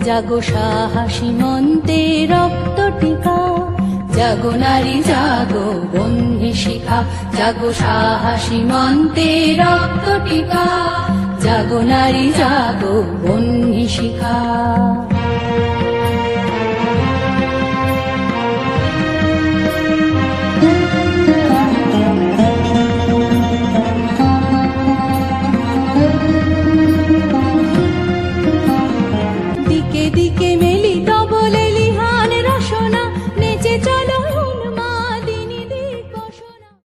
জাগো সাহসী মন্তে রক্ত টিকা। জাগো নারী জাগো বন্যী শিখা, জাগো সাহসী মন্তে রক্ত টিকা। জাগো নারী জাগো বন্যী শিখা। দিকে দিকে মেলিত